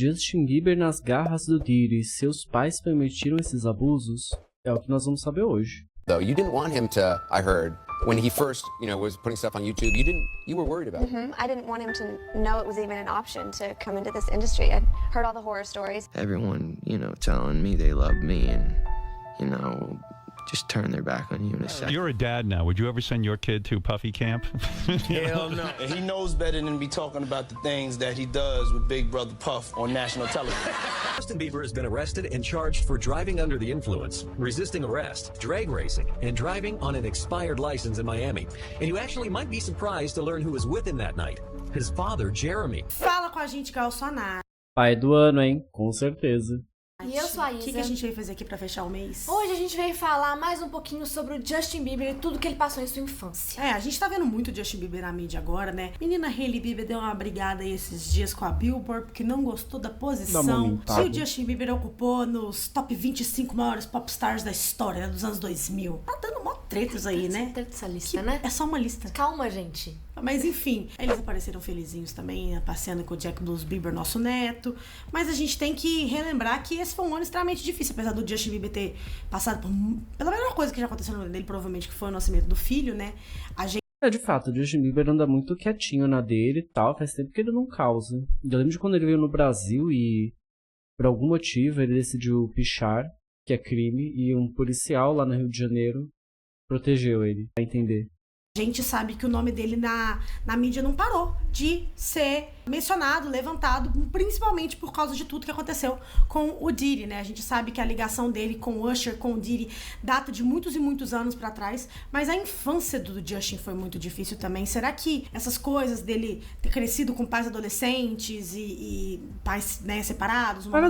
Justin Bieber nas garras do Diddy, seus pais permitiram esses abusos? É o que nós vamos saber hoje. Though you didn't want him to, I heard, when he first, was putting stuff on YouTube, you were worried about it. I didn't want him to know it was even an option to come into this industry. I'd heard all the horror stories. Everyone, telling me they love me and, just turn their back on you in a second. You're a dad now. Would you ever send your kid to Puffy camp? Hell no. And he knows better than to be talking about the things that he does with Big Brother Puff on national television. Justin Bieber has been arrested and charged for driving under the influence, resisting arrest, drag racing, and driving on an expired license in Miami. And you actually might be surprised to learn who was with him that night. His father, Jeremy. Fala com a gente, Gal Sonar. Pai do ano, hein? Com certeza. E eu sou a Isa. O que a gente veio fazer aqui pra fechar o mês? Hoje a gente veio falar mais um pouquinho sobre o Justin Bieber e tudo que ele passou em sua infância. A gente tá vendo muito o Justin Bieber na mídia agora, né? Menina Hailey Bieber deu uma brigada aí esses dias com a Billboard porque não gostou da posição que o Justin Bieber ocupou nos top 25 maiores popstars da história, né, dos anos 2000. Tá dando mó tretas aí, né? Treta essa lista, né? É só uma lista. Calma, gente. Mas enfim, eles apareceram felizinhos também, passeando com o Jack Blues Bieber, nosso neto. Mas a gente tem que relembrar que esse foi um ano extremamente difícil, apesar do Justin Bieber ter passado pela melhor coisa que já aconteceu na vida dele, provavelmente, que foi o nascimento do filho, né? De fato, o Justin Bieber anda muito quietinho na dele e tal, faz tempo que ele não causa. Eu lembro de quando ele veio no Brasil e, por algum motivo, ele decidiu pichar, que é crime, e um policial lá no Rio de Janeiro protegeu ele, pra entender. A gente sabe que o nome dele na mídia não parou de ser mencionado, levantado, principalmente por causa de tudo que aconteceu com o Diddy, né? A gente sabe que a ligação dele com o Usher, com o Diddy, data de muitos e muitos anos pra trás, mas a infância do Justin foi muito difícil também. Será que essas coisas dele ter crescido com pais adolescentes e pais, né, separados, uma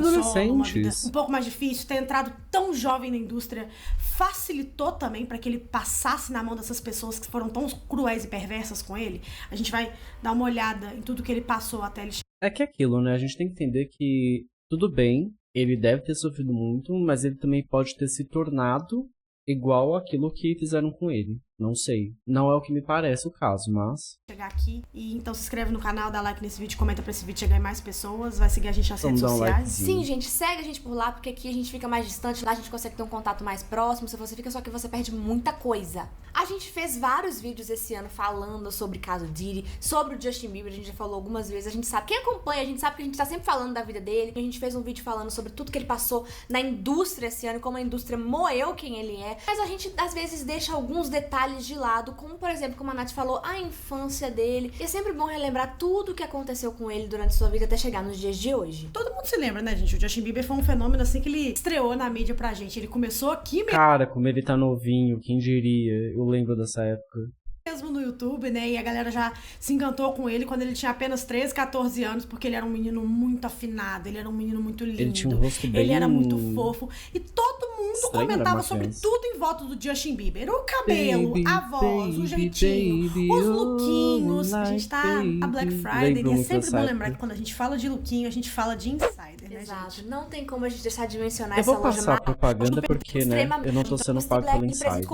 vida um pouco mais difícil, ter entrado tão jovem na indústria, facilitou também pra que ele passasse na mão dessas pessoas que foram tão cruéis e perversas com ele? A gente vai dar uma olhada em tudo que ele passou até ele chegar. É que é aquilo, né? A gente tem que entender que, tudo bem, ele deve ter sofrido muito, mas ele também pode ter se tornado igual àquilo que fizeram com ele. Não sei. Não é o que me parece o caso, mas... Chegar aqui e então se inscreve no canal, dá like nesse vídeo, comenta pra esse vídeo chegar em mais pessoas, vai seguir a gente nas redes sociais. Sim, gente, segue a gente por lá, porque aqui a gente fica mais distante, lá a gente consegue ter um contato mais próximo, se você fica só que você perde muita coisa. A gente fez vários vídeos esse ano falando sobre o caso Diddy, sobre o Justin Bieber, a gente já falou algumas vezes, a gente sabe, quem acompanha, a gente sabe que a gente tá sempre falando da vida dele, a gente fez um vídeo falando sobre tudo que ele passou na indústria esse ano, como a indústria moeu quem ele é, mas a gente às vezes deixa alguns detalhes de lado, como por exemplo, como a Nath falou, a infância dele. E é sempre bom relembrar tudo o que aconteceu com ele durante sua vida até chegar nos dias de hoje. Todo mundo se lembra, né, gente? O Justin Bieber foi um fenômeno assim que ele estreou na mídia pra gente. Ele começou aqui mesmo. Cara, como ele tá novinho, quem diria? Eu lembro dessa época. Mesmo no YouTube, né, e a galera já se encantou com ele quando ele tinha apenas 13, 14 anos, porque ele era um menino muito afinado, ele era um menino muito lindo, ele tinha um rosto bem... ele era muito fofo, e todo mundo comentava sobre tudo em volta do Justin Bieber, o cabelo, a voz, o jeitinho, os lookinhos, a gente tá a Black Friday, e é sempre bom lembrar que quando a gente fala de lookinho, a gente fala de insider, né, exato, gente? não tem como a gente deixar de mencionar essa loja. Eu vou passar a propaganda porque, né, eu não tô sendo pago pelo insider.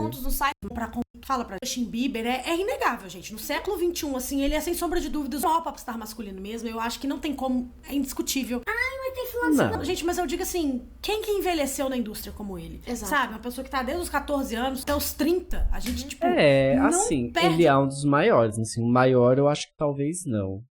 Fala pra Justin Bieber, é inegável, gente. No século XXI, assim, ele é sem sombra de dúvidas o maior popstar masculino mesmo. Eu acho que não tem como, é indiscutível. Ai, mas tem fulano. Não, gente, mas eu digo assim, quem que envelheceu na indústria como ele? Exato. Sabe? Uma pessoa que tá desde os 14 anos até os 30. A gente, tipo, assim, ele é um dos maiores, assim. O maior eu acho que talvez não.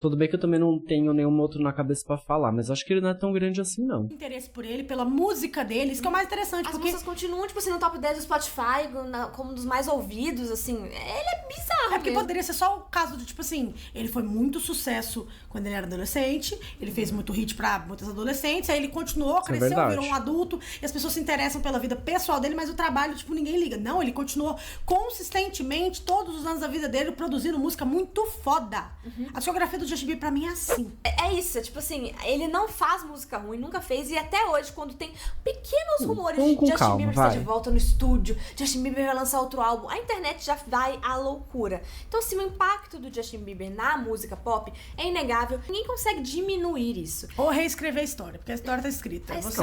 Tudo bem que eu também não tenho nenhum outro na cabeça pra falar, mas acho que ele não é tão grande assim, não. Interesse por ele, pela música dele, isso que é o mais interessante. As músicas continuam, tipo assim, no top 10 do Spotify, como um dos mais ouvidos, assim. Ele é bizarro. É porque poderia ser só o caso de, tipo assim, ele foi muito sucesso quando ele era adolescente, ele fez muito hit pra muitas adolescentes, aí ele continuou, cresceu, virou um adulto, e as pessoas se interessam pela vida pessoal dele, mas o trabalho, tipo, ninguém liga. Não, ele continuou consistentemente, todos os anos da vida dele, produzindo música muito foda. A discografia do Justin Bieber pra mim é assim. É isso, tipo assim, ele não faz música ruim, nunca fez, e até hoje, quando tem pequenos rumores de Justin Bieber estar de volta no estúdio, Justin Bieber vai lançar outro álbum, a internet já vai à loucura. Então, assim, o impacto do Justin Bieber na música pop é inegável, ninguém consegue diminuir isso. Ou reescrever a história, porque a história tá escrita. Você,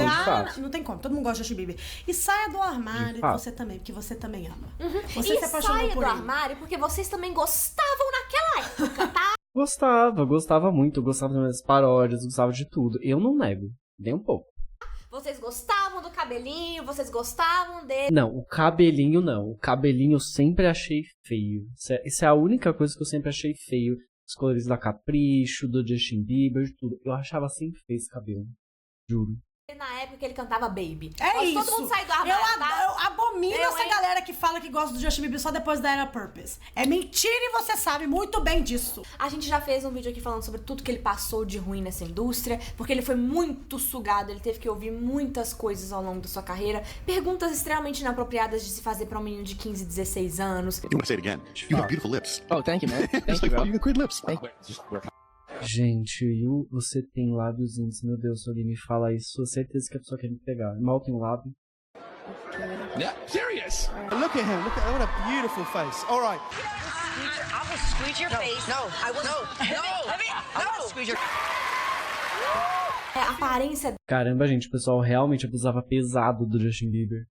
não tem como, todo mundo gosta de Justin Bieber. E saia do armário, você também, porque você também ama. Você se apaixonou por ele. Saia do armário porque vocês também gostavam naquela época, tá? Gostava muito. Eu gostava das paródias, gostava de tudo. Eu não nego, nem um pouco. Vocês gostavam do cabelinho, vocês gostavam dele. Não, o cabelinho não. O cabelinho eu sempre achei feio. Isso é a única coisa que eu sempre achei feio. Os colores da Capricho, do Justin Bieber, tudo. Eu achava sempre feio esse cabelo. Juro. Na época que ele cantava Baby. É isso. Todo mundo sai do armário. Eu abomino essa galera que fala que gosta do Justin Bieber só depois da Era Purpose. É mentira e você sabe muito bem disso. A gente já fez um vídeo aqui falando sobre tudo que ele passou de ruim nessa indústria, porque ele foi muito sugado, ele teve que ouvir muitas coisas ao longo da sua carreira, perguntas extremamente inapropriadas de se fazer pra um menino de 15, 16 anos. You want to say it again? You have beautiful lips. Oh, thank you, man. It's like, wow, you got great lips. Gente, você tem lábios índios, meu Deus, se alguém me fala isso, sou certeza que a pessoa quer me pegar. Mal tem lábio. Yeah, serious. Look at him. What a beautiful face. All right. I will squeeze your face. No, I will. No. I will squeeze your. A aparência Caramba, gente, o pessoal realmente abusava pesado do Justin Bieber.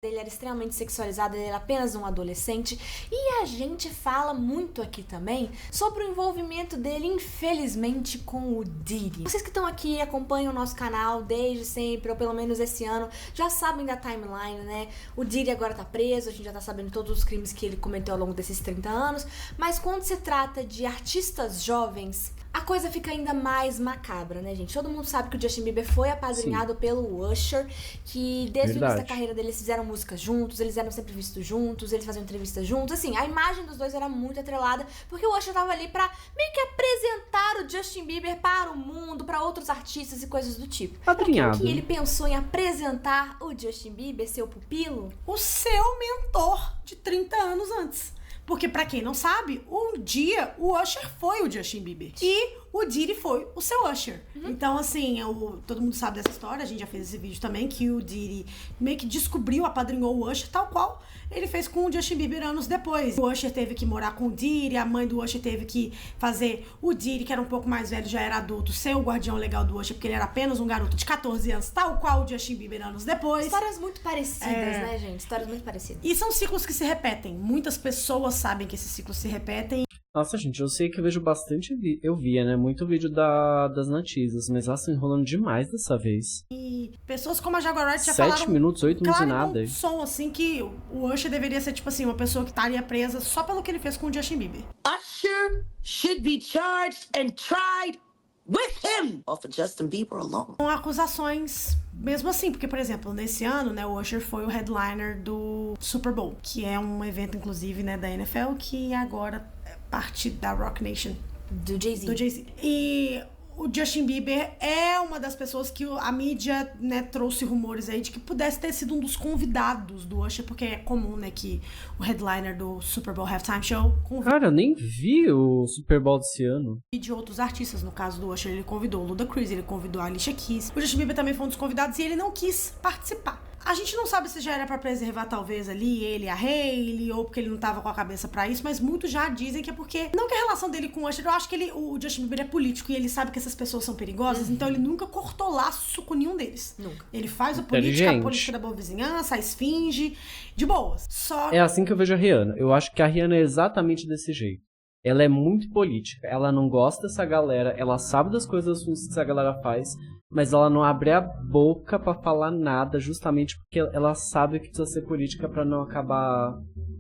dele era extremamente sexualizado, ele era apenas um adolescente. E a gente fala muito aqui também sobre o envolvimento dele, infelizmente, com o Diddy. Vocês que estão aqui e acompanham o nosso canal desde sempre, ou pelo menos esse ano, já sabem da timeline, né? O Diddy agora tá preso, a gente já tá sabendo todos os crimes que ele cometeu ao longo desses 30 anos. Mas quando se trata de artistas jovens, a coisa fica ainda mais macabra, né, gente? Todo mundo sabe que o Justin Bieber foi apadrinhado pelo Usher, que desde o início da carreira dele eles fizeram músicas juntos, eles eram sempre vistos juntos, eles faziam entrevistas juntos. Assim, a imagem dos dois era muito atrelada, porque o Usher tava ali pra meio que apresentar o Justin Bieber para o mundo, pra outros artistas e coisas do tipo. Padrinhado. O que ele pensou em apresentar o Justin Bieber, seu pupilo? O seu mentor de 30 anos antes. Porque, pra quem não sabe, um dia o Usher foi o Justin Bieber. E o Diddy foi o seu Usher. Então, assim, todo mundo sabe dessa história, a gente já fez esse vídeo também, que o Diddy meio que descobriu, apadrinhou o Usher, tal qual ele fez com o Justin Bieber anos depois. O Usher teve que morar com o Diddy, a mãe do Usher teve que fazer o Diddy, que era um pouco mais velho, já era adulto, ser o guardião legal do Usher, porque ele era apenas um garoto de 14 anos, tal qual o Justin Bieber anos depois. Histórias muito parecidas, né, gente? Histórias muito parecidas. E são ciclos que se repetem. Muitas pessoas sabem que esses ciclos se repetem. Nossa, gente, eu sei que eu vejo bastante... Eu via, né? Muito vídeo das Natizas, mas elas estão enrolando demais dessa vez. E pessoas como a Jaguarite já 7 falaram... minutos, 8 minutos e claro, nada. Um som, assim, que o Usher deveria ser, tipo assim, uma pessoa que estaria presa só pelo que ele fez com o Justin Bieber. Usher should be charged and tried with him of Justin Bieber alone. Com acusações, mesmo assim, porque, por exemplo, nesse ano, né, o Usher foi o headliner do Super Bowl, que é um evento, inclusive, né, da NFL, que agora é parte da Rock Nation. Do Jay-Z. E o Justin Bieber é uma das pessoas que a mídia, né, trouxe rumores aí de que pudesse ter sido um dos convidados do Usher, porque é comum, né, que o headliner do Super Bowl Halftime Show Cara, eu nem vi o Super Bowl desse ano. E de outros artistas, no caso do Usher, ele convidou o Ludacris, ele convidou a Alicia Keys. O Justin Bieber também foi um dos convidados e ele não quis participar. A gente não sabe se já era pra preservar, talvez, ali, ele e a Hailey, ou porque ele não tava com a cabeça pra isso, mas muitos já dizem que é porque... Não que a relação dele com o Usher, eu acho que o Justin Bieber é político e ele sabe que essas pessoas são perigosas, então ele nunca cortou laço com nenhum deles. Nunca. Ele faz a política da boa vizinhança, a esfinge, de boas. Só... É assim que eu vejo a Rihanna. Eu acho que a Rihanna é exatamente desse jeito. Ela é muito política, ela não gosta dessa galera, ela sabe das coisas que essa galera faz, mas ela não abre a boca pra falar nada, justamente porque ela sabe que precisa ser política pra não acabar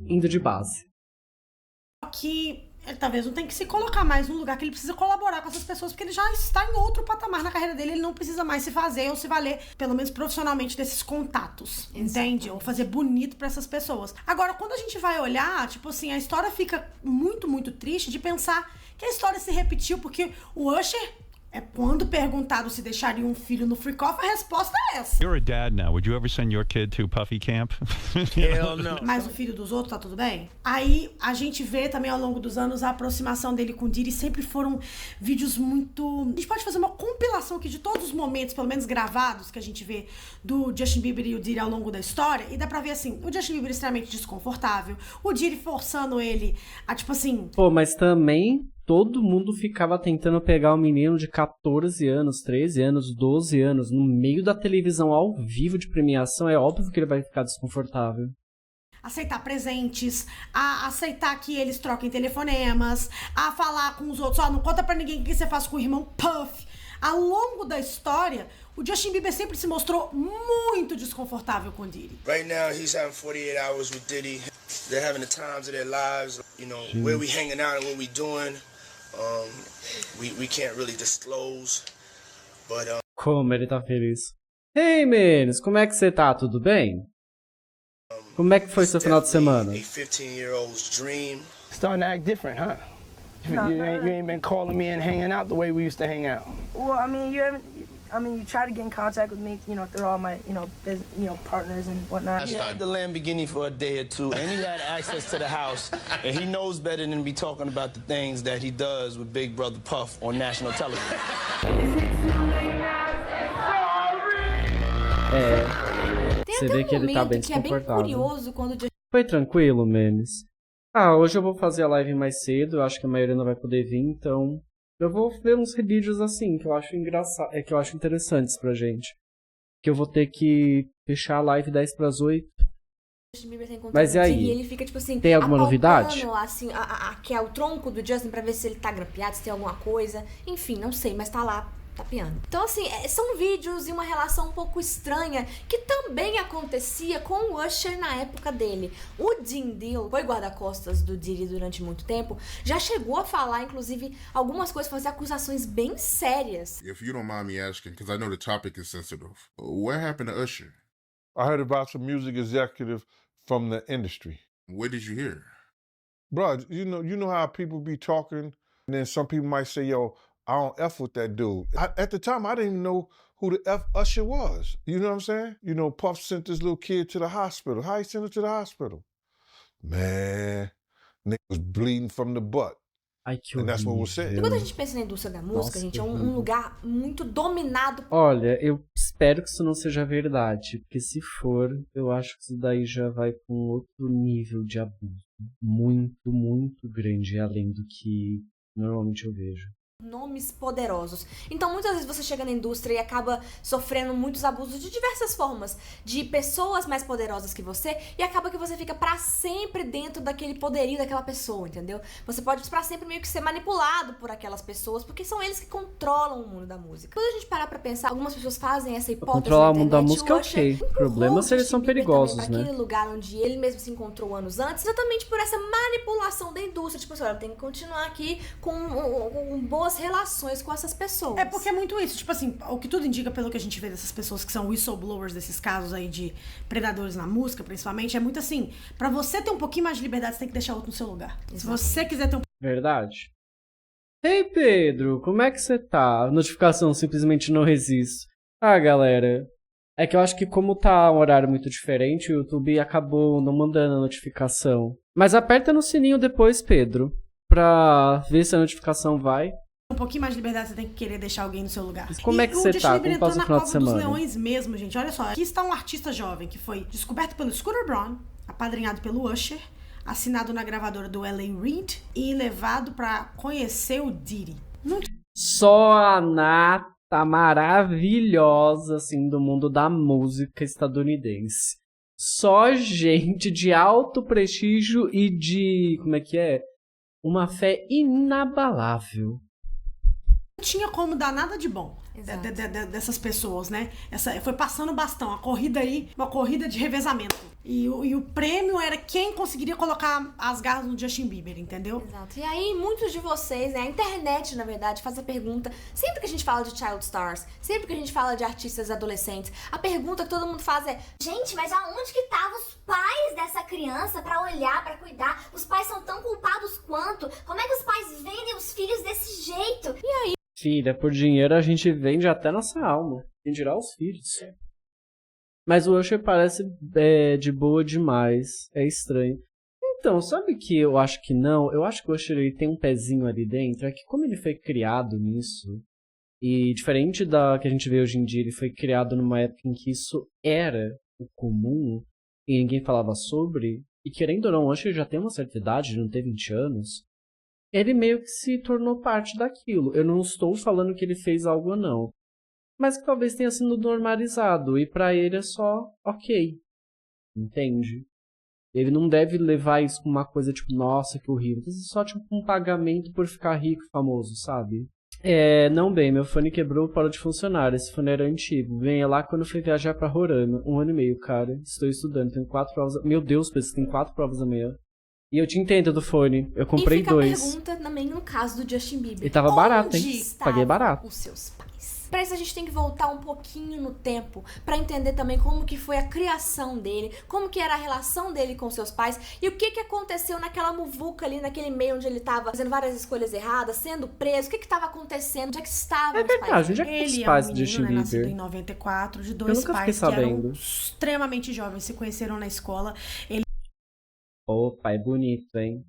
indo de base. Que ele talvez não tenha que se colocar mais num lugar que ele precisa colaborar com essas pessoas, porque ele já está em outro patamar na carreira dele, ele não precisa mais se fazer ou se valer, pelo menos profissionalmente, desses contatos, entende? Ou fazer bonito pra essas pessoas. Agora, quando a gente vai olhar, tipo assim, a história fica muito, muito triste de pensar que a história se repetiu, porque o Usher... quando perguntado se deixaria um filho no Freak Off, a resposta é essa. You're a dad now. Would you ever send your kid to Puffy Camp? Hell no. Mas o filho dos outros, tá tudo bem? Aí a gente vê também ao longo dos anos a aproximação dele com o Diddy. Sempre foram vídeos muito... A gente pode fazer uma compilação aqui de todos os momentos, pelo menos gravados, que a gente vê do Justin Bieber e o Diddy ao longo da história. E dá pra ver, assim, o Justin Bieber extremamente desconfortável, o Diddy forçando ele a, tipo assim... Pô, mas também... Todo mundo ficava tentando pegar um menino de 14 anos, 13 anos, 12 anos no meio da televisão ao vivo de premiação. É óbvio que ele vai ficar desconfortável. aceitar presentes, a aceitar que eles troquem telefonemas, a falar com os outros, ó, não conta pra ninguém o que você faz com o irmão Puff. Ao longo da história, o Justin Bieber sempre se mostrou muito desconfortável com Diddy. Right now, he's having 48 hours with Diddy. They're having the times of their lives. You know, where we hanging out and what we doing, we can't really disclose. But Como ele tá feliz. Hey, meninos, como é que você tá? Tudo bem? Como é que foi seu final de semana? a 15-year-old's dream. Starting to act different, huh? You ain't been calling me and hanging out the way we used to hang out. Well, I mean, you try to get in contact with me, through all my, partners and whatnot. He had the Lamborghini for a day or two, and he had access to the house, and he knows better than to be talking about the things that he does with Big Brother Puff on national television. Você vê que ele tá bem desconfortável. Curioso quando Foi tranquilo, Menes? Hoje eu vou fazer a live mais cedo, eu acho que a maioria não vai poder vir, então eu vou ver uns vídeos assim, que eu acho engraçado, que eu acho interessantes pra gente. Que eu vou ter que fechar a live 10 para as 8. Mas e aí? E ele fica, tipo assim, tem alguma novidade? Assim, que é o tronco do Justin pra ver se ele tá grampeado, se tem alguma coisa. Enfim, não sei, mas tá lá tapeando. Então, assim, são vídeos e uma relação um pouco estranha que também acontecia com o Usher na época dele. O Dean Deal foi guarda-costas do Diddy durante muito tempo, já chegou a falar, inclusive, algumas coisas, fazer acusações bem sérias. If you don't mind me asking, because I know the topic is sensitive, what happened to Usher? I heard about some music executive from the industry. What did you hear? Bro, you know how people be talking, and then some people might say, yo, I don't F with that dude. At the time, I didn't even know who the F Usher was. You know what I'm saying? You know, Puff sent this little kid to the hospital. How he sent him to the hospital? Man, nigga was bleeding from the butt. Ai, que and that's what was said. E quando a gente pensa na indústria da música, gente, é um lugar muito dominado. Olha, eu espero que isso não seja verdade, porque se for, eu acho que isso daí já vai para um outro nível de abuso. Muito, muito grande, além do que normalmente eu vejo. Nomes poderosos. Então, muitas vezes você chega na indústria e acaba sofrendo muitos abusos de diversas formas, de pessoas mais poderosas que você, e acaba que você fica pra sempre dentro daquele poderio daquela pessoa, entendeu? Você pode pra sempre meio que ser manipulado por aquelas pessoas, porque são eles que controlam o mundo da música. Quando a gente parar pra pensar, algumas pessoas fazem essa hipótese. Controlar o mundo da música é ok. O problema é se eles são perigosos, pra né? aquele lugar onde ele mesmo se encontrou anos antes, exatamente por essa manipulação da indústria. Tipo assim, olha, tem que continuar aqui com boas relações com essas pessoas. É porque é muito isso, tipo assim, o que tudo indica pelo que a gente vê dessas pessoas que são whistleblowers desses casos aí de predadores na música, principalmente, é muito assim, pra você ter um pouquinho mais de liberdade, você tem que deixar outro no seu lugar. Exatamente. Se você quiser ter um... Verdade. Ei, Pedro, como é que você tá? A notificação simplesmente não resisto. Galera, é que eu acho que como tá um horário muito diferente, o YouTube acabou não mandando a notificação. Mas aperta no sininho depois, Pedro, pra ver se a notificação vai. Um pouquinho mais de liberdade, você tem que querer deixar alguém no seu lugar. Mas como é que você tá? Como passa o final de semana? Dos Leões mesmo, gente. Olha só, aqui está um artista jovem que foi descoberto pelo Scooter Braun, apadrinhado pelo Usher, assinado na gravadora do L.A. Reid e levado pra conhecer o Diddy. Só a nata maravilhosa, assim, do mundo da música estadunidense. Só gente de alto prestígio e de... como é que é? Uma fé inabalável. Não tinha como dar nada de bom dessas pessoas, né? Foi passando o bastão, a corrida aí, uma corrida de revezamento. E o prêmio era quem conseguiria colocar as garras no Justin Bieber, entendeu? Exato. E aí, muitos de vocês, né, a internet, na verdade, faz a pergunta, sempre que a gente fala de child stars, sempre que a gente fala de artistas adolescentes, a pergunta que todo mundo faz é: gente, mas aonde que estavam os pais dessa criança pra olhar, pra cuidar? Os pais são tão culpados quanto? Como é que os pais vendem os filhos desse jeito? E aí? Filha, por dinheiro a gente vende até nossa alma. Quem dirá os filhos. Mas o Usher parece de boa demais. É estranho. Então, sabe que eu acho que não? Eu acho que o Usher ele tem um pezinho ali dentro. É que como ele foi criado nisso, e diferente da que a gente vê hoje em dia, ele foi criado numa época em que isso era o comum e ninguém falava sobre. E querendo ou não, o Usher já tem uma certa idade, não tem 20 anos. Ele meio que se tornou parte daquilo. Eu não estou falando que ele fez algo ou não. Mas que talvez tenha sido normalizado. E pra ele é só ok. Entende? Ele não deve levar isso como uma coisa tipo, nossa, que horrível. Isso é só tipo um pagamento por ficar rico e famoso, sabe? Não bem, meu fone quebrou, parou de funcionar. Esse fone era antigo. Venha lá quando eu fui viajar pra Roraima. 1 ano e meio, cara. Estou estudando, tenho 4 provas. Meu Deus, Pedro, você tem 4 provas amanhã. E eu te entendo do fone. Eu comprei 2. E fica a pergunta também no caso do Justin Bieber. E tava barato, hein? Paguei Estavam barato. os seus pais? Pra isso a gente tem que voltar um pouquinho no tempo pra entender também como que foi a criação dele, como que era a relação dele com seus pais e o que que aconteceu naquela muvuca ali, naquele meio onde ele tava fazendo várias escolhas erradas, sendo preso, o que que tava acontecendo, onde é que estavam os pais? Onde é que Ele os pais é um do Justin menino, né, Bieber? nascido em 94, de Eu 2 nunca pais fiquei que eram sabendo. extremamente jovens, se conheceram na escola. Ele Opa, é bonito, hein?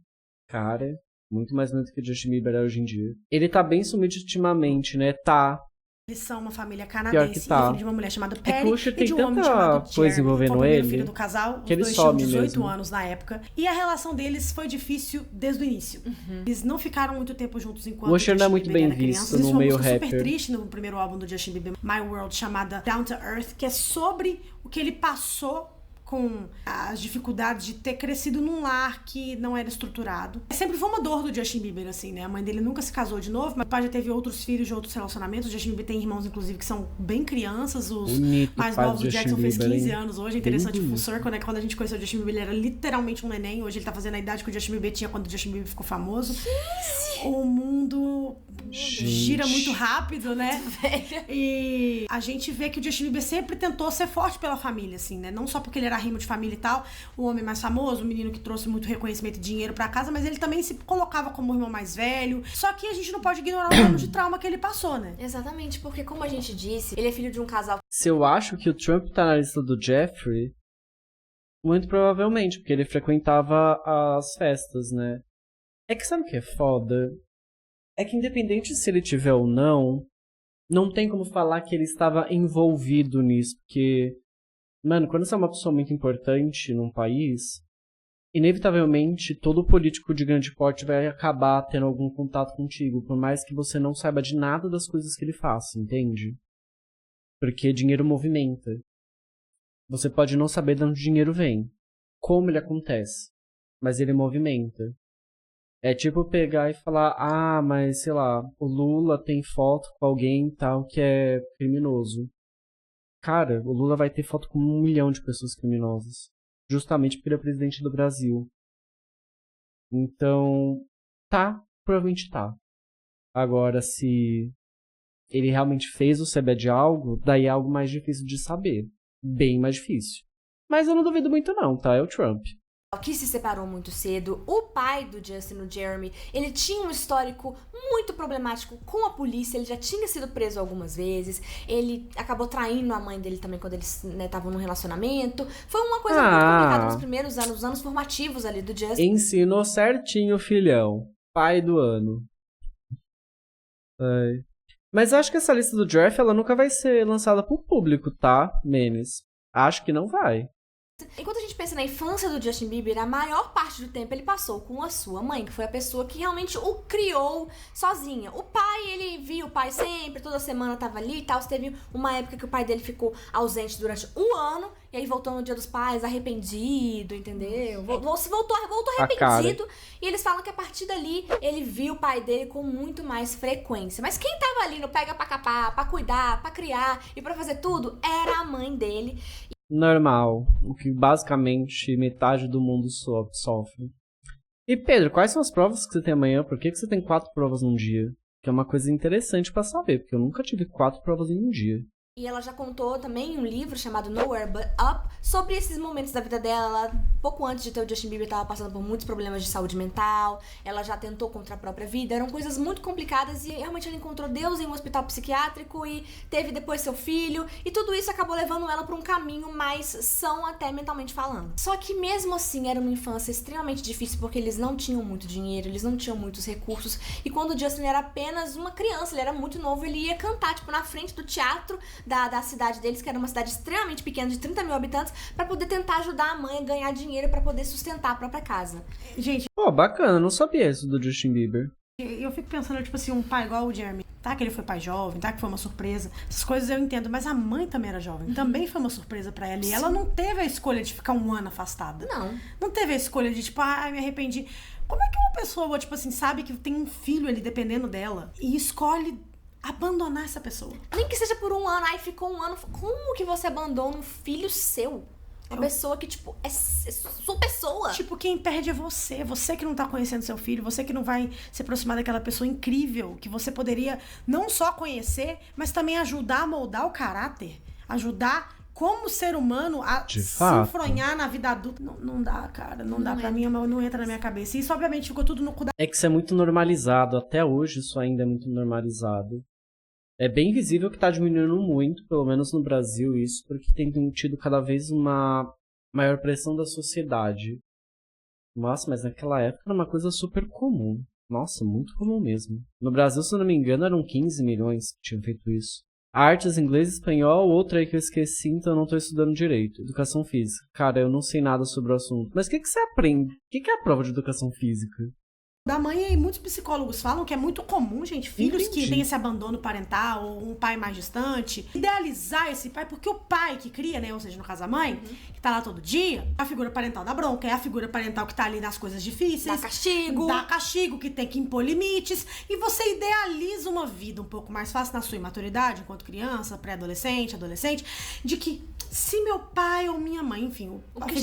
Cara, muito mais bonito que o Justin Bieber é hoje em dia. Ele tá bem sumido ultimamente, né? Tá. Eles são uma família Pior canadense, que tá. e filho de uma mulher chamada que Patty o Usher e tem de um homem tanta chamado coisa Jeremy. envolvendo Foi o primeiro ele, filho do casal, os que ele dois tinham some 18 mesmo. anos na época. E a relação deles foi difícil desde o início. Eles não ficaram muito tempo juntos enquanto O Usher não é Justin muito Bieber bem era criança. visto Existe no uma meio música rapper. super triste no primeiro álbum do Justin Bieber, My World, chamada Down to Earth, que é sobre o que ele passou com as dificuldades de ter crescido num lar que não era estruturado. Sempre foi uma dor do Justin Bieber, assim, né? A mãe dele nunca se casou de novo, mas o pai já teve outros filhos de outros relacionamentos. O Justin Bieber tem irmãos, inclusive, que são bem crianças. Os Bonito, mais pai do novos, o Justin Jackson fez Bieber, 15 hein? anos hoje. É Bem interessante o full bonito. circle, né? Quando a gente conheceu o Justin Bieber, ele era literalmente um neném. Hoje ele tá fazendo a idade que o Justin Bieber tinha quando o Justin Bieber ficou famoso. O mundo gira muito rápido, né? E a gente vê que o Justin Bieber sempre tentou ser forte pela família, assim, né? Não só porque ele era rimo de família e tal, o homem mais famoso, o menino que trouxe muito reconhecimento e dinheiro pra casa, mas ele também se colocava como o irmão mais velho. Só que a gente não pode ignorar o ano de trauma que ele passou, né? Exatamente, porque como a gente disse, ele é filho de um casal. Se eu acho que o Trump tá na lista do Jeffrey, muito provavelmente, porque ele frequentava as festas, né? É que sabe o que é foda? É que independente se ele tiver ou não tem como falar que ele estava envolvido nisso, porque, mano, quando você é uma pessoa muito importante num país, inevitavelmente todo político de grande porte vai acabar tendo algum contato contigo, por mais que você não saiba de nada das coisas que ele faça, entende? Porque dinheiro movimenta. Você pode não saber de onde o dinheiro vem, como ele acontece, mas ele movimenta. É tipo pegar e falar, ah, mas sei lá, o Lula tem foto com alguém tal que é criminoso. Cara, o Lula vai ter foto com 1 milhão de pessoas criminosas. Justamente porque ele é presidente do Brasil. Então, provavelmente tá. Agora, se ele realmente fez o CB de algo, daí é algo mais difícil de saber. Bem mais difícil. Mas eu não duvido muito não, tá? É o Trump. Que se separou muito cedo. O pai do Justin, o Jeremy, ele tinha um histórico muito problemático com a polícia, ele já tinha sido preso algumas vezes, ele acabou traindo a mãe dele também quando eles estavam num relacionamento. Foi uma coisa muito complicada nos primeiros anos, os anos formativos ali do Justin. Ensinou certinho o filhão. Pai do ano. Ai. Mas acho que essa lista do Jeff, ela nunca vai ser lançada pro público, tá, Menes? Acho que não vai. Enquanto a gente pensa na infância do Justin Bieber, a maior parte do tempo ele passou com a sua mãe, que foi a pessoa que realmente o criou sozinha. O pai, ele via o pai sempre, toda semana tava ali e tal. Teve uma época que o pai dele ficou ausente durante 1 ano, e aí voltou no Dia dos Pais arrependido, entendeu? Voltou arrependido, e eles falam que a partir dali ele viu o pai dele com muito mais frequência. Mas quem tava ali no pega pra capar, pra cuidar, pra criar e pra fazer tudo, era a mãe dele. Normal, o que basicamente metade do mundo sofre. E Pedro, quais são as provas que você tem amanhã? Por que você tem 4 provas num dia? Que é uma coisa interessante pra saber, porque eu nunca tive 4 provas em um dia. E ela já contou também um livro chamado Nowhere But Up sobre esses momentos da vida dela. Pouco antes de ter o Justin Bieber, estava passando por muitos problemas de saúde mental. Ela já tentou contra a própria vida. Eram coisas muito complicadas e realmente ela encontrou Deus em um hospital psiquiátrico e teve depois seu filho. E tudo isso acabou levando ela para um caminho mais são até mentalmente falando. Só que mesmo assim era uma infância extremamente difícil porque eles não tinham muito dinheiro, eles não tinham muitos recursos. E quando o Justin era apenas uma criança, ele era muito novo, ele ia cantar tipo na frente do teatro da cidade deles, que era uma cidade extremamente pequena, de 30 mil habitantes, pra poder tentar ajudar a mãe a ganhar dinheiro pra poder sustentar a própria casa. Gente, Pô, bacana, não sabia isso do Justin Bieber. eu fico pensando, tipo assim, um pai igual o Jeremy, Tá que ele foi pai jovem, tá que foi uma surpresa. Essas coisas eu entendo, mas a mãe também era jovem. Também foi uma surpresa pra ela. E ela não teve a escolha de ficar 1 ano afastada. Não teve a escolha de, tipo, me arrependi. Como é que uma pessoa, tipo assim, sabe que tem um filho ali dependendo dela e escolhe abandonar essa pessoa? Nem que seja por 1 ano, aí ficou 1 ano. Como que você abandona um filho seu? Uma pessoa que, tipo, é sua pessoa. Tipo, quem perde é você. Você que não tá conhecendo seu filho. Você que não vai se aproximar daquela pessoa incrível que você poderia não só conhecer, mas também ajudar a moldar o caráter. Ajudar como ser humano a se enfronhar na vida adulta. Não dá, cara. Não dá pra mim, não entra na minha cabeça. Isso, obviamente, ficou tudo no cu da... É que isso é muito normalizado. Até hoje isso ainda é muito normalizado. É bem visível que tá diminuindo muito, pelo menos no Brasil, isso, porque tem tido cada vez uma maior pressão da sociedade. Nossa, mas naquela época era uma coisa super comum. Nossa, muito comum mesmo. No Brasil, se eu não me engano, eram 15 milhões que tinham feito isso. Artes, inglês e espanhol, outra aí que eu esqueci, então eu não tô estudando direito. Educação física. Cara, eu não sei nada sobre o assunto. Mas o que você aprende? O que é a prova de educação física? Da mãe, e muitos psicólogos falam que é muito comum, gente, filhos que têm esse abandono parental ou um pai mais distante, idealizar esse pai, porque o pai que cria, né, ou seja, no caso a mãe, que tá lá todo dia, a figura parental da bronca, é a figura parental que tá ali nas coisas difíceis, dá castigo, que tem que impor limites, e você idealiza uma vida um pouco mais fácil na sua imaturidade, enquanto criança, pré-adolescente, adolescente, de que se meu pai ou minha mãe, enfim, o que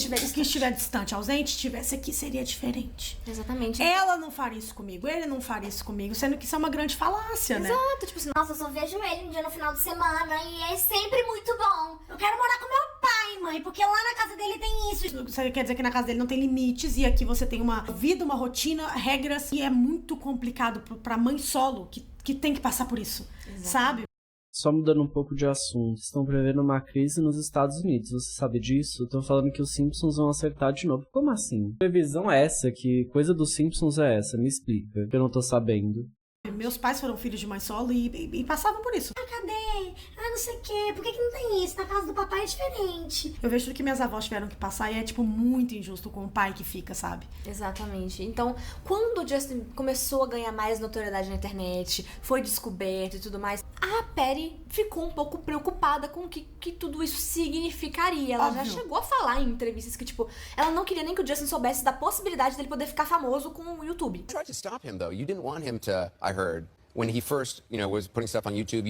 estiver distante, ausente, estivesse aqui, seria diferente. Exatamente. Ela não faria isso comigo, ele não faria isso comigo, sendo que isso é uma grande falácia, né? Exato, tipo assim, nossa, eu só vejo ele um dia no final de semana e é sempre muito bom. Eu quero morar com meu pai, mãe, porque lá na casa dele tem isso. Isso quer dizer que na casa dele não tem limites e aqui você tem uma vida, uma rotina, regras, e é muito complicado pra mãe solo que tem que passar por isso, sabe? Só mudando um pouco de assunto, estão prevendo uma crise nos Estados Unidos, você sabe disso? Estão falando que os Simpsons vão acertar de novo. Como assim? Que previsão é essa? Que coisa dos Simpsons é essa? Me explica, que eu não tô sabendo. Meus pais foram filhos de mãe solo e passavam por isso. Cadê? Não sei o quê. Por que não tem isso? Na casa do papai é diferente. Eu vejo tudo que minhas avós tiveram que passar e é, tipo, muito injusto com o pai que fica, sabe? Exatamente. Então, quando o Justin começou a ganhar mais notoriedade na internet, foi descoberto e tudo mais, a Patty ficou um pouco preocupada com o que tudo isso significaria. Ela já chegou a falar em entrevistas que, tipo, ela não queria nem que o Justin soubesse da possibilidade dele poder ficar famoso com o YouTube. You tried to stop him, though. You didn't want him to, I heard, when he first, was putting stuff on YouTube,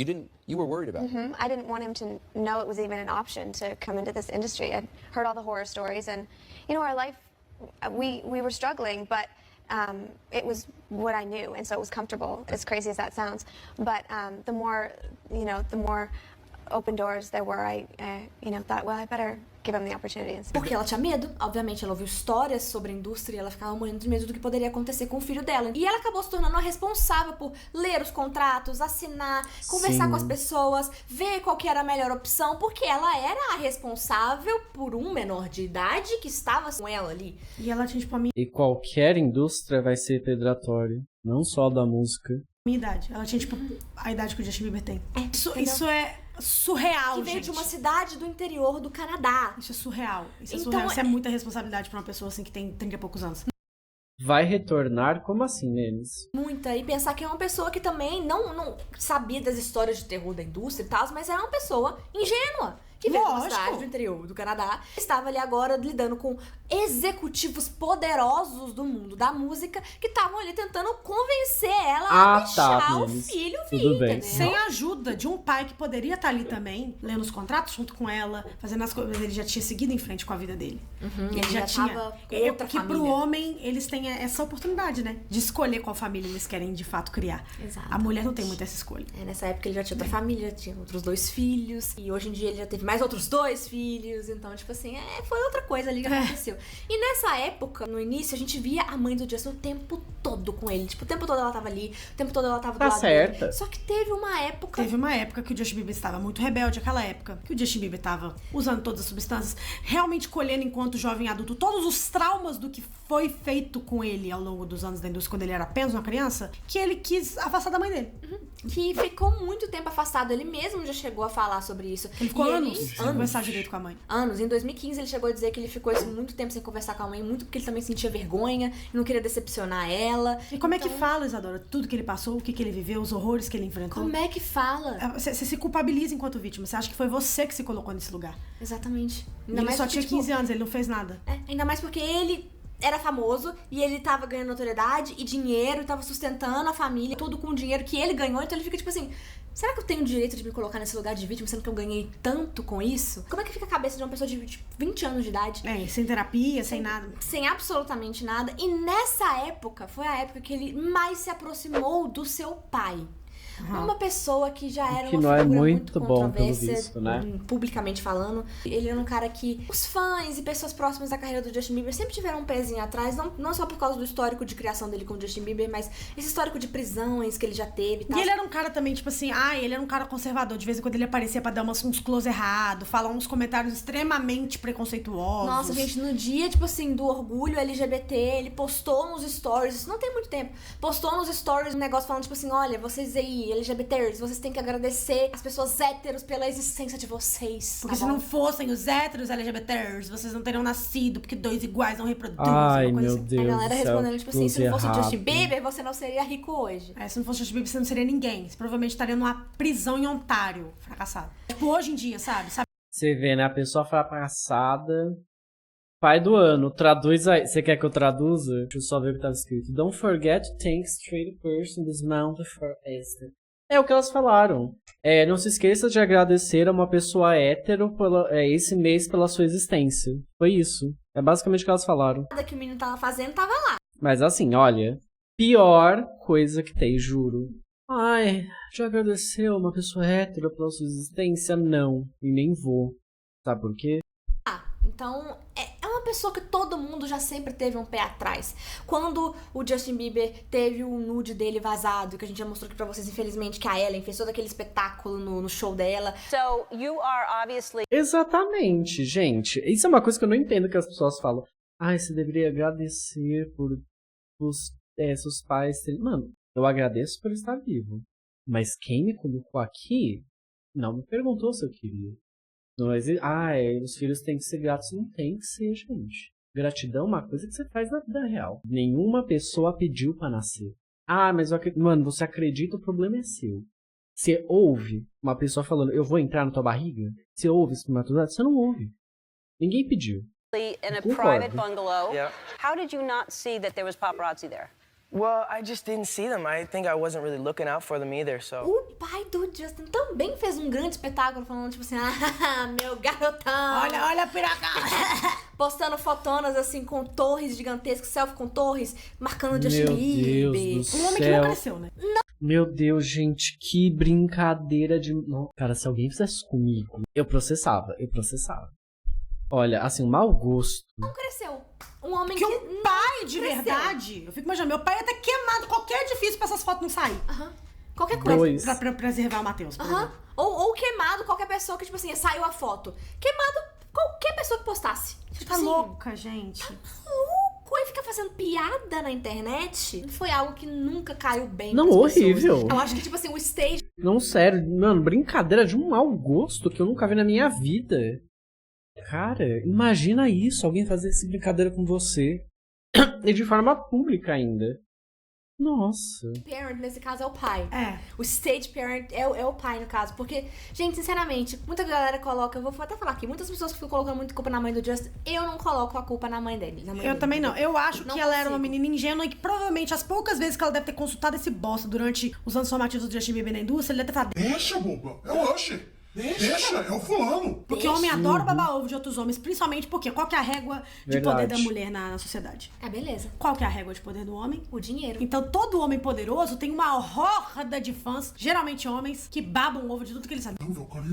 you were worried about it. I didn't want him to know it was even an option to come into this industry. I'd heard all the horror stories, and, our life, we were struggling, but it was what I knew, and so it was comfortable, as crazy as that sounds. But the more open doors there were, I thought, well, I better give him the opportunities. Porque ela tinha medo, obviamente, ela ouviu histórias sobre a indústria e ela ficava morrendo de medo do que poderia acontecer com o filho dela. E ela acabou se tornando a responsável por ler os contratos, assinar, conversar com as pessoas, ver qual que era a melhor opção, porque ela era a responsável por um menor de idade que estava com ela ali. E ela tinha, tipo, a minha... E qualquer indústria vai ser predatória, não só da música. Minha idade. Ela tinha, tipo, a idade que o Justin Bieber tem. Isso é surreal, gente. Que veio de uma cidade do interior do Canadá. Isso é surreal. Isso é muita responsabilidade pra uma pessoa assim que tem 30 e poucos anos. Vai retornar? Como assim, neles? Muita. E pensar que é uma pessoa que também não sabia das histórias de terror da indústria e tal, mas era uma pessoa ingênua. Que veio de uma cidade do interior do Canadá. Estava ali agora lidando com executivos poderosos do mundo da música que estavam ali tentando convencer ela a deixar o filho vir, entendeu? Sem a ajuda de um pai que poderia estar ali também, lendo os contratos junto com ela, fazendo as coisas. Ele já tinha seguido em frente com a vida dele. Ele já tinha outra família. Pro homem, eles têm essa oportunidade, né? De escolher qual família eles querem de fato criar. Exato. A mulher não tem muito essa escolha. Nessa época ele já tinha outra família, tinha outros 2 filhos. E hoje em dia ele já teve mais outros 2 filhos. Então, tipo assim, foi outra coisa ali que aconteceu. E nessa época, no início, a gente via a mãe do Justin o tempo todo com ele. Tipo, o tempo todo ela tava ali, o tempo todo ela tava do lado dele. Só que teve uma época... Teve uma época que o Justin Bieber estava muito rebelde, aquela época que o Justin Bieber estava usando todas as substâncias, realmente colhendo enquanto jovem adulto todos os traumas do que foi feito com ele ao longo dos anos da indústria, quando ele era apenas uma criança, que ele quis afastar da mãe dele. Que ficou muito tempo afastado. Ele mesmo já chegou a falar sobre isso. Ele ficou anos. Anos. Sem conversar direito com a mãe. Anos. Em 2015 ele chegou a dizer que ele ficou muito tempo sem conversar com a mãe, muito porque ele também sentia vergonha e não queria decepcionar ela. E como é que fala, Isadora? Tudo que ele passou, o que ele viveu, os horrores que ele enfrentou? Como é que fala? Você se culpabiliza enquanto vítima. Você acha que foi você que se colocou nesse lugar. Exatamente. Ainda mais só tinha 15 anos, ele não fez nada. Ainda mais porque ele era famoso e ele tava ganhando notoriedade e dinheiro, e tava sustentando a família, tudo com o dinheiro que ele ganhou. Então ele fica tipo assim, será que eu tenho o direito de me colocar nesse lugar de vítima, sendo que eu ganhei tanto com isso? Como é que fica a cabeça de uma pessoa de 20 anos de idade? Sem terapia, sem nada. Sem absolutamente nada. E nessa época, foi a época que ele mais se aproximou do seu pai. Uma pessoa que já era uma figura muito controversa, publicamente falando. Ele era um cara que os fãs e pessoas próximas da carreira do Justin Bieber sempre tiveram um pezinho atrás, não só por causa do histórico de criação dele com o Justin Bieber, mas esse histórico de prisões que ele já teve. E ele era um cara também, tipo assim, ele era um cara conservador. De vez em quando ele aparecia pra dar uns close errado, falar uns comentários extremamente preconceituosos. Nossa, gente, no dia, tipo assim, do orgulho LGBT, ele postou nos stories, isso não tem muito tempo, postou nos stories um negócio falando, tipo assim, olha, vocês aí, LGBTers, vocês têm que agradecer as pessoas héteros pela existência de vocês. Porque se não fossem os héteros LGBTers, vocês não teriam nascido, porque dois iguais não reproduzem. Ai, meu assim. Deus. A galera respondendo, tipo assim, se não fosse o Justin Bieber, você não seria rico hoje. Se não fosse o Justin Bieber, você não seria ninguém. Você provavelmente estaria numa prisão em Ontário, fracassado. Tipo, hoje em dia, sabe? Você vê, né? A pessoa fracassada. Pai do ano, traduz aí. Você quer que eu traduza? Deixa eu só ver o que tava escrito. Don't forget to thank straight person this month for Esther. É o que elas falaram. Não se esqueça de agradecer a uma pessoa hétero esse mês pela sua existência. Foi isso. É basicamente o que elas falaram. Nada que o menino tava fazendo, tava lá. Mas assim, olha. Pior coisa que tem, juro. Ai, já agradeceu uma pessoa hétero pela sua existência? Não. E nem vou. Sabe por quê? Então, é uma pessoa que todo mundo já sempre teve um pé atrás. Quando o Justin Bieber teve o nude dele vazado, que a gente já mostrou aqui pra vocês, infelizmente, que a Ellen fez todo aquele espetáculo no show dela. So, you are obviously... Exatamente, gente. Isso é uma coisa que eu não entendo que as pessoas falam. Você deveria agradecer por seus pais. Mano, eu agradeço por estar vivo. Mas quem me colocou aqui não me perguntou se eu queria. Não existe. Os filhos têm que ser gratos. Não tem que ser, gente. Gratidão é uma coisa que você faz na vida real. Nenhuma pessoa pediu pra nascer. Mas mano, você acredita, o problema é seu. Você ouve uma pessoa falando, eu vou entrar na tua barriga? Você ouve espermatozoide? Você não ouve. Ninguém pediu. In a private bungalow. Yeah. How did you not see that there was paparazzi there? Well, I just didn't see them. I think I wasn't really looking out for them either, so... O pai do Justin também fez um grande espetáculo falando, tipo assim, meu garotão. Olha a piraca. Postando fotonas, assim, com torres gigantescas, selfie com torres, marcando Justin Bieber. Um homem que não cresceu, né? Não. Meu Deus, gente, que brincadeira de... Cara, se alguém fizesse comigo, eu processava. Olha, assim, um mau gosto. Não cresceu. Um homem que um pai de verdade. Eu fico imaginando, meu pai ia ter queimado qualquer edifício pra essas fotos não sair. Qualquer coisa. Pra preservar o Matheus. Ou queimado qualquer pessoa que, tipo assim, saiu a foto. Queimado qualquer pessoa que postasse. Você tá louca, gente. Tá louco. E fica fazendo piada na internet. Foi algo que nunca caiu bem. Não, horrível. Pessoas. Eu acho que, tipo assim, o stage... Não, sério. Mano, brincadeira de um mau gosto que eu nunca vi na minha vida. Cara, imagina isso, alguém fazer essa brincadeira com você. E de forma pública ainda. Nossa. O parent, nesse caso, é o pai. O stage parent é o pai, no caso. Porque, gente, sinceramente, muita galera coloca... Eu vou até falar aqui. Muitas pessoas ficam colocando muita culpa na mãe do Justin. Eu não coloco a culpa na mãe dele. Também não. Eu acho que ela era uma menina ingênua e que provavelmente as poucas vezes que ela deve ter consultado esse bosta durante os anos formativos do Justin Bieber na indústria, ele deve ter falado... Deixa, boba. É o Usher. Deixa, é o fulano. Porque o homem adora babar ovo de outros homens, principalmente porque qual que é a régua de poder da mulher na sociedade? Beleza. Qual que é a régua de poder do homem? O dinheiro. Então todo homem poderoso tem uma horda de fãs, geralmente homens, que babam ovo de tudo que ele sabe. Não, o cara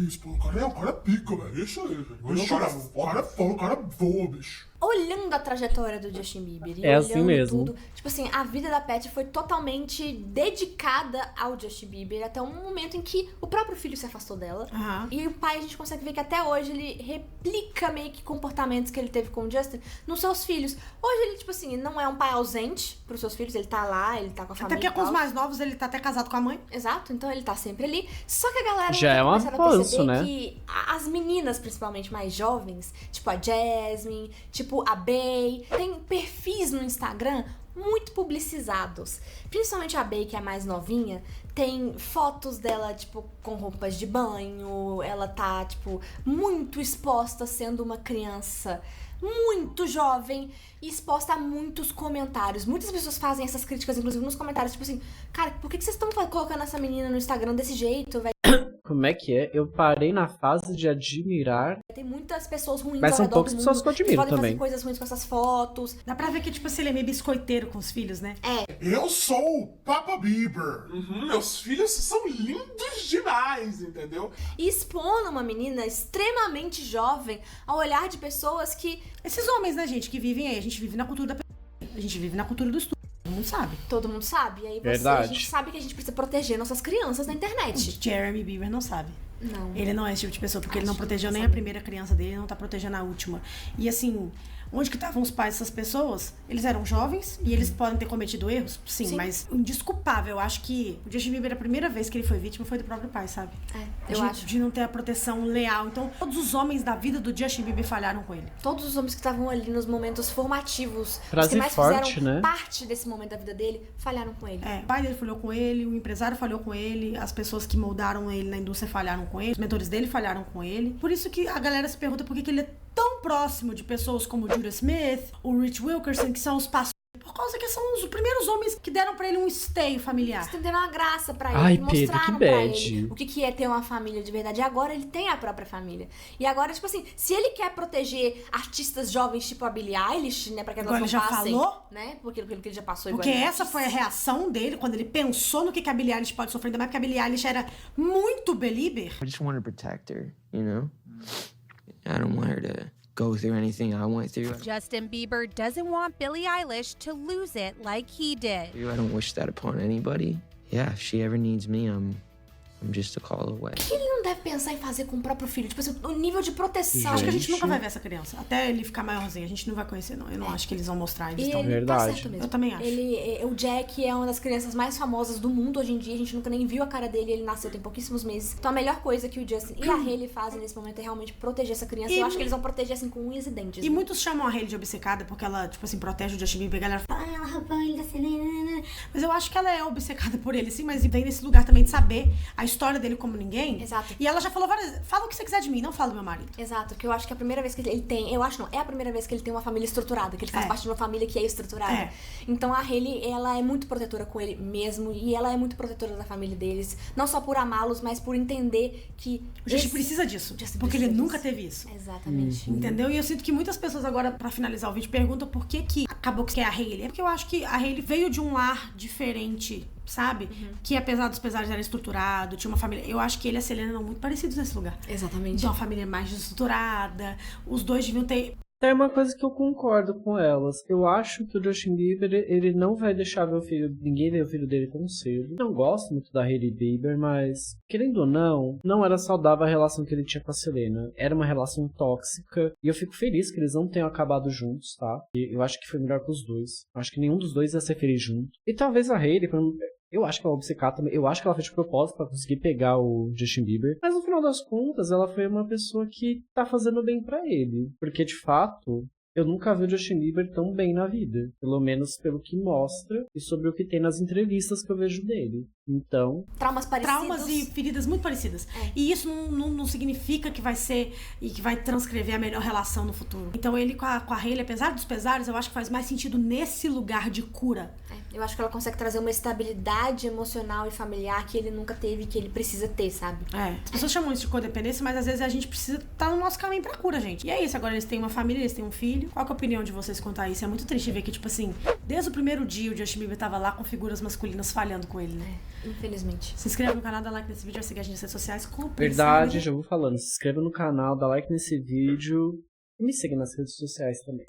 é pica, velho. Deixa ele. O cara é foda, o cara voa, bicho. olhando a trajetória do Justin Bieber. E É assim olhando mesmo. tudo. Tipo assim, a vida da Patty foi totalmente dedicada ao Justin Bieber até um momento em que o próprio filho se afastou dela. E o pai, a gente consegue ver que até hoje ele replica meio que comportamentos que ele teve com o Justin nos seus filhos. Hoje ele, tipo assim, não é um pai ausente pros seus filhos, ele tá lá, ele tá com a família. Até que com os mais novos ele tá até casado com a mãe. Exato, então ele tá sempre ali. Só que a galera Já é um começaram a avanço, perceber né? que as meninas, principalmente mais jovens, tipo a Jasmine, tipo a Bey, tem perfis no Instagram muito publicizados. Principalmente a Bey, que é a mais novinha, tem fotos dela, tipo, com roupas de banho, ela tá, tipo, muito exposta sendo uma criança muito jovem e exposta a muitos comentários. Muitas pessoas fazem essas críticas, inclusive nos comentários, tipo assim, cara, por que vocês estão colocando essa menina no Instagram desse jeito, velho? Como é que é? Eu parei na fase de admirar. Tem muitas pessoas ruins Mas ao são redor poucas do pessoas mundo que eu admiro podem também. fazer coisas ruins com essas fotos. Dá pra ver que, tipo assim, ele é meio biscoiteiro com os filhos, né? Eu sou o Papa Bieber. Meus filhos são lindos demais, entendeu? E expondo uma menina extremamente jovem ao olhar de pessoas que... Esses homens, né, gente, que vivem aí. A gente vive na cultura da... A gente vive na cultura do estudo. Todo mundo sabe. Todo mundo sabe. E aí Verdade. a gente sabe que a gente precisa proteger nossas crianças na internet. O Jeremy Bieber não sabe. Não. Ele não é esse tipo de pessoa, porque ele não protegeu nem a primeira criança dele, não tá protegendo a última. E assim, onde que estavam os pais dessas pessoas? Eles eram jovens e eles podem ter cometido erros? Sim. Mas indesculpável. Eu acho que o Justin Bieber, a primeira vez que ele foi vítima foi do próprio pai, sabe? Eu acho. De não ter a proteção leal. Então, todos os homens da vida do Justin Bieber falharam com ele. Todos os homens que estavam ali nos momentos formativos, os Frase que mais forte, fizeram né? parte desse momento da vida dele, falharam com ele. O pai dele falhou com ele, o empresário falhou com ele, as pessoas que moldaram ele na indústria falharam com ele, os mentores dele falharam com ele. Por isso que a galera se pergunta por que ele é tão próximo de pessoas como o Judah Smith, o Rich Wilkerson, que são os pastores. Por causa que são os primeiros homens que deram pra ele um esteio familiar. Estenderam uma graça pra ele, Ai, que Pedro, mostraram que pra bad. ele o que é ter uma família de verdade. E agora ele tem a própria família. E agora, tipo assim, se ele quer proteger artistas jovens tipo a Billie Eilish, né, pra que elas Igual não ele já passem, falou? né, porque ele já passou Porque igual essa foi a reação dele quando ele pensou no que a Billie Eilish pode sofrer, ainda mais porque a Billie Eilish era muito belieber. I just want to protect her, you know? I don't want her to go through anything I went through. Justin Bieber doesn't want Billie Eilish to lose it like he did. I don't wish that upon anybody. Yeah, if she ever needs me, I'm just a call away. O que ele não deve pensar em fazer com o próprio filho? Tipo assim, o nível de proteção. Acho que a gente nunca vai ver essa criança. Até ele ficar maiorzinho, a gente não vai conhecer, não. Eu não acho que eles vão mostrar. Eles estão... Tá certo mesmo. Eu também acho. O Jack é uma das crianças mais famosas do mundo hoje em dia. A gente nunca nem viu a cara dele. Ele nasceu tem pouquíssimos meses. Então a melhor coisa que o Justin e a Hailey fazem nesse momento é realmente proteger essa criança. E eu acho que eles vão proteger assim com unhas e dentes. E muitos chamam a Hailey de obcecada porque ela, tipo assim, protege o Justin Bieber. A galera fala, ela roubou ele da Selena. Mas eu acho que ela é obcecada por ele, sim. Mas vem nesse lugar também de saber a história dele como ninguém. Exato. E ela já falou várias vezes, fala o que você quiser de mim, não fala do meu marido. Exato, que eu acho que a primeira vez que ele tem, eu acho não, é a primeira vez que ele tem uma família estruturada, que ele faz parte de uma família que é estruturada. Então a Hailey, ela é muito protetora com ele mesmo, e ela é muito protetora da família deles, não só por amá-los, mas por entender que o Justin precisa disso, porque ele nunca teve isso. Exatamente. Entendeu? E eu sinto que muitas pessoas agora, pra finalizar o vídeo, perguntam por que acabou que é a Hailey. É porque eu acho que a Hailey veio de um lar diferente, sabe? Que apesar dos pesares era estruturado, tinha uma família. Eu acho que ele e a Selena eram muito parecidos nesse lugar. Exatamente. De uma família mais estruturada. Os dois deviam ter. É uma coisa que eu concordo com elas. Eu acho que o Justin Bieber, ele não vai deixar ninguém ver o filho dele tão cedo. Não gosto muito da Hailey Bieber, mas, querendo ou não era saudável a relação que ele tinha com a Selena. Era uma relação tóxica. E eu fico feliz que eles não tenham acabado juntos, tá? E eu acho que foi melhor pros dois. Eu acho que nenhum dos dois ia ser feliz junto. E talvez a Hailey, eu acho que ela é obcecada também. Eu acho que ela fez de propósito pra conseguir pegar o Justin Bieber. Mas no final das contas, ela foi uma pessoa que tá fazendo bem pra ele. Porque, de fato, eu nunca vi o Justin Bieber tão bem na vida. Pelo menos pelo que mostra e sobre o que tem nas entrevistas que eu vejo dele. Então... Traumas parecidos. Traumas e feridas muito parecidas. E isso não significa que vai ser e que vai transcrever a melhor relação no futuro. Então ele com a Hailey, apesar dos pesares, eu acho que faz mais sentido nesse lugar de cura. Eu acho que ela consegue trazer uma estabilidade emocional e familiar que ele nunca teve, que ele precisa ter, sabe? As pessoas chamam isso de codependência, mas às vezes a gente precisa estar no nosso caminho pra cura, gente. E é isso, agora eles têm uma família, eles têm um filho. Qual que é a opinião de vocês quanto a isso? É muito triste ver que, tipo assim, desde o primeiro dia o Justin Bieber tava lá com figuras masculinas falhando com ele, né? Infelizmente. Se inscreva no canal, dá like nesse vídeo, vai seguir a gente nas redes sociais. Verdade, já vou falando. Se inscreva no canal, dá like nesse vídeo e me siga nas redes sociais também.